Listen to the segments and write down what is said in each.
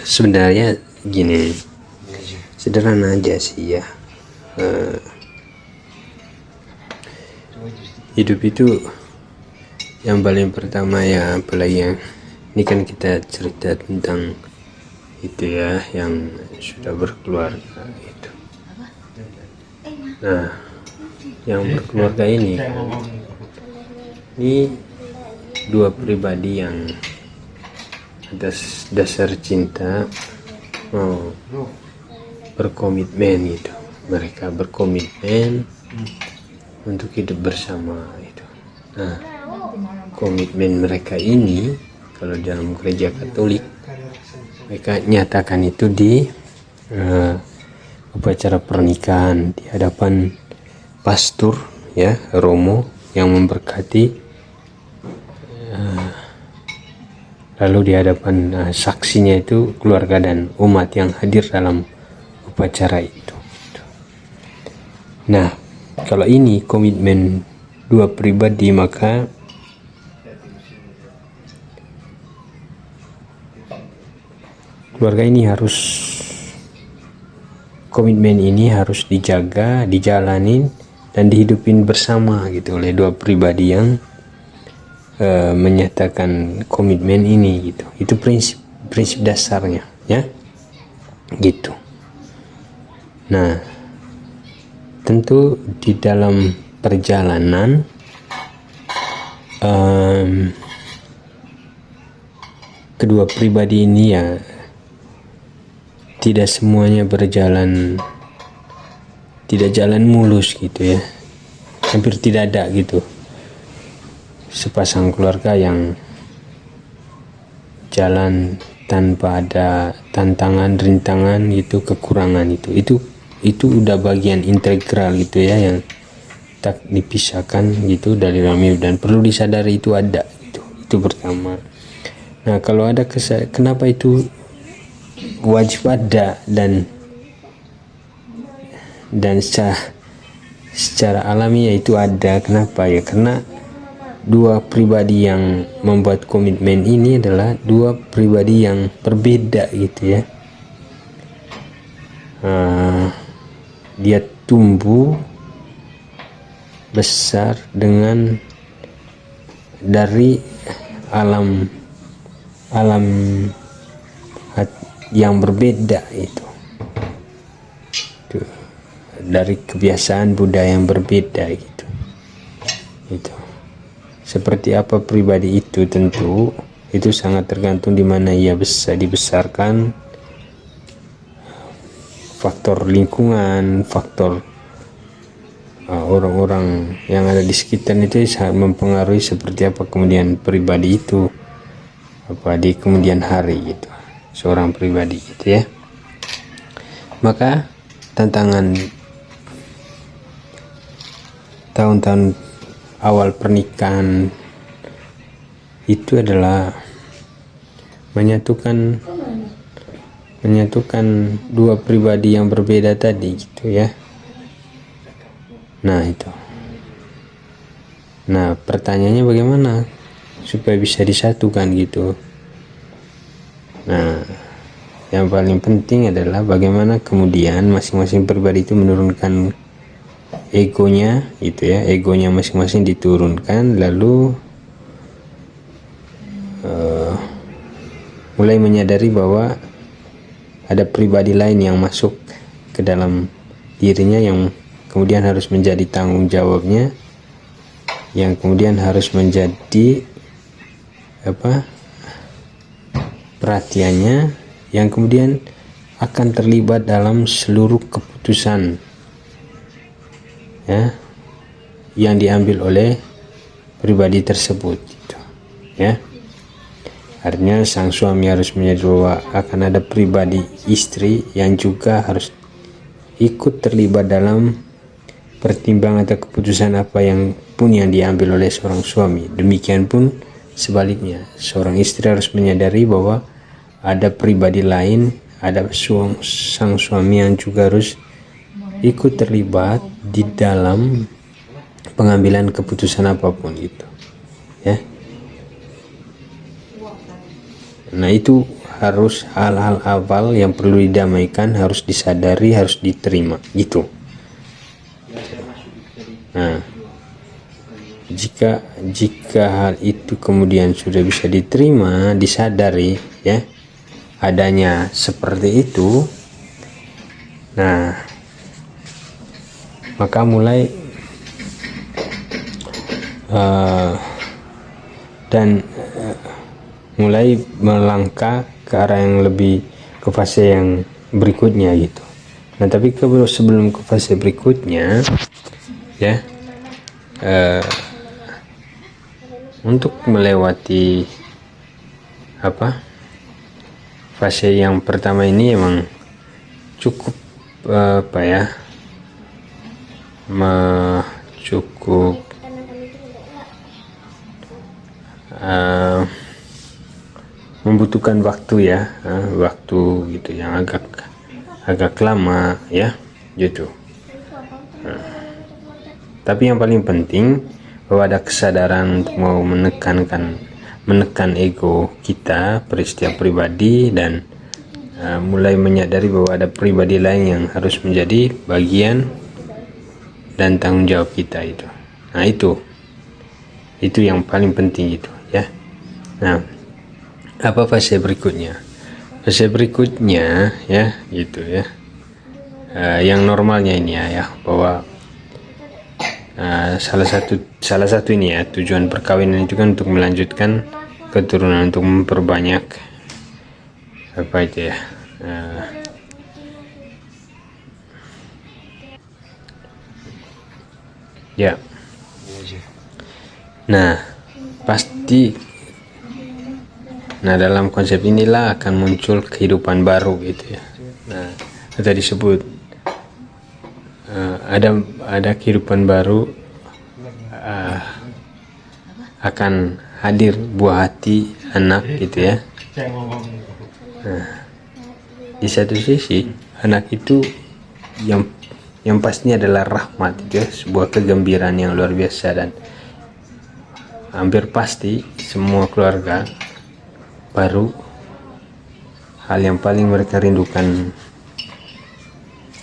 Sebenarnya gini, sederhana aja sih ya. Hidup itu yang paling pertama ya, apalagi yang ini kan kita cerita tentang itu ya, yang sudah berkeluarga gitu. Nah, yang berkeluarga ini dua pribadi yang atas dasar cinta mau berkomitmen gitu. Mereka berkomitmen untuk hidup bersama itu. Nah, komitmen mereka ini kalau dalam gereja Katolik mereka nyatakan itu di upacara pernikahan di hadapan pastor ya, Romo yang memberkati, lalu di hadapan saksinya itu keluarga dan umat yang hadir dalam upacara itu. Nah, kalau ini komitmen dua pribadi, maka keluarga ini harus, komitmen ini harus dijaga, dijalanin dan dihidupin bersama gitu oleh dua pribadi yang menyatakan komitmen ini gitu. Itu prinsip dasarnya ya gitu. Nah, tentu di dalam perjalanan kedua pribadi ini ya tidak semuanya tidak jalan mulus gitu ya. Hampir tidak ada gitu sepasang keluarga yang jalan tanpa ada tantangan, rintangan gitu, kekurangan itu udah bagian integral gitu ya, yang tak dipisahkan gitu dari dalam hidup, dan perlu disadari itu ada gitu. Itu pertama. Nah, kalau ada kenapa itu wajib ada dan secara alami ya itu ada. Kenapa ya? Karena dua pribadi yang membuat komitmen ini adalah dua pribadi yang berbeda gitu ya. Dia tumbuh besar dari alam yang berbeda itu, dari kebiasaan budaya yang berbeda gitu. Itu seperti apa pribadi itu, tentu itu sangat tergantung di mana ia dibesarkan, faktor lingkungan, faktor orang-orang yang ada di sekitar itu sangat mempengaruhi seperti apa kemudian pribadi itu di kemudian hari gitu, seorang pribadi gitu ya. Maka tantangan tahun-tahun awal pernikahan itu adalah menyatukan dua pribadi yang berbeda tadi gitu ya. Nah itu. Nah, pertanyaannya bagaimana supaya bisa disatukan gitu. Nah, yang paling penting adalah bagaimana kemudian masing-masing pribadi itu menurunkan egonya gitu ya, egonya masing-masing diturunkan, lalu mulai menyadari bahwa ada pribadi lain yang masuk ke dalam dirinya yang kemudian harus menjadi tanggung jawabnya, yang kemudian harus menjadi perhatiannya, yang kemudian akan terlibat dalam seluruh keputusan ya yang diambil oleh pribadi tersebut gitu ya. Artinya sang suami harus menyadari bahwa akan ada pribadi istri yang juga harus ikut terlibat dalam pertimbangan atau keputusan apa yang pun yang diambil oleh seorang suami. Demikian pun sebaliknya, seorang istri harus menyadari bahwa ada pribadi lain, ada sang suami yang juga harus ikut terlibat di dalam pengambilan keputusan apapun itu ya. Nah, itu harus hal-hal awal yang perlu didamaikan, harus disadari, harus diterima gitu. Nah, jika hal itu kemudian sudah bisa diterima, disadari ya adanya seperti itu, nah maka mulai mulai melangkah ke arah yang lebih, ke fase yang berikutnya gitu. Nah tapi sebelum ke fase berikutnya ya, untuk melewati fase yang pertama ini emang cukup cukup membutuhkan waktu ya, waktu gitu yang agak lama ya gitu. Tapi yang paling penting bahwa ada kesadaran untuk mau menekan ego kita setiap pribadi, dan mulai menyadari bahwa ada pribadi lain yang harus menjadi bagian dan tanggung jawab kita itu. Nah itu yang paling penting gitu ya. Nah apa fase berikutnya? Fase berikutnya ya gitu ya, yang normalnya ini ya bahwa salah satu ini ya, tujuan perkawinan itu kan untuk melanjutkan keturunan, untuk memperbanyak ya. Nah pasti, dalam konsep inilah akan muncul kehidupan baru gitu ya. Nah tadi disebut ada kehidupan baru, akan hadir buah hati anak gitu ya. Nah, di satu sisi anak itu yang pastinya adalah rahmat gitu ya, sebuah kegembiraan yang luar biasa, dan hampir pasti semua keluarga baru hal yang paling mereka rindukan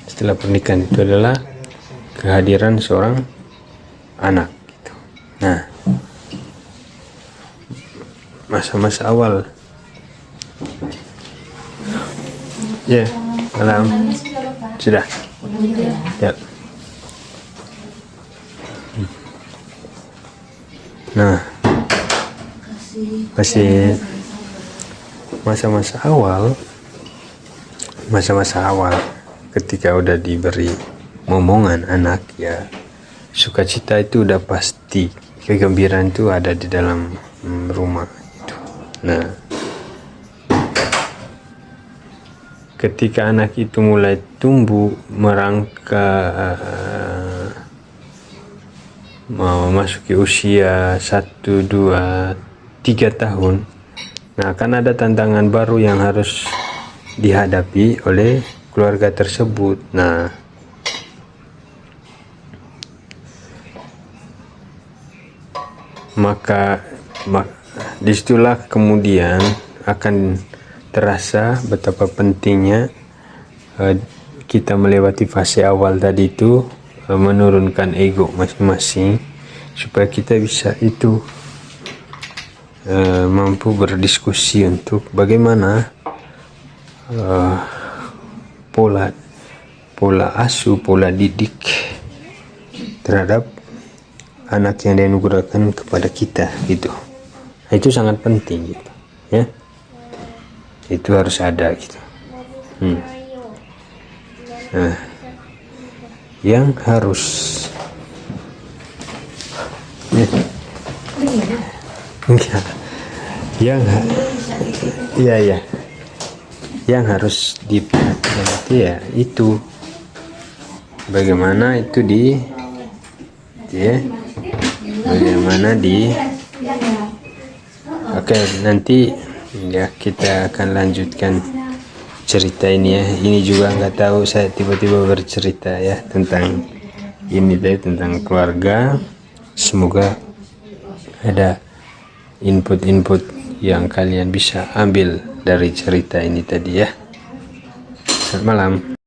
setelah pernikahan itu adalah kehadiran seorang anak gitu. Nah masa-masa awal ya, malam sudah ya. Nah masih masa-masa awal ketika udah diberi momongan anak ya, sukacita itu udah pasti, kegembiraan itu ada di dalam rumah itu. Nah ketika anak itu mulai tumbuh merangkak, mau memasuki usia 1, 2, 3 tahun, nah akan ada tantangan baru yang harus dihadapi oleh keluarga tersebut. Nah maka disitulah kemudian akan terasa betapa pentingnya kita melewati fase awal tadi itu, menurunkan ego masing-masing supaya kita bisa itu mampu berdiskusi untuk bagaimana pola asuh, pola didik terhadap anak yang dianugerahkan kepada kita gitu. Nah, itu sangat penting gitu ya, itu harus ada gitu. Nah yang harus yang harus diperhatikan itu ya itu bagaimana itu oke, nanti ya kita akan lanjutkan cerita ini ya. Ini juga nggak tahu, saya tiba-tiba bercerita ya tentang ini tentang keluarga. Semoga ada input-input yang kalian bisa ambil dari cerita ini tadi ya. Selamat malam.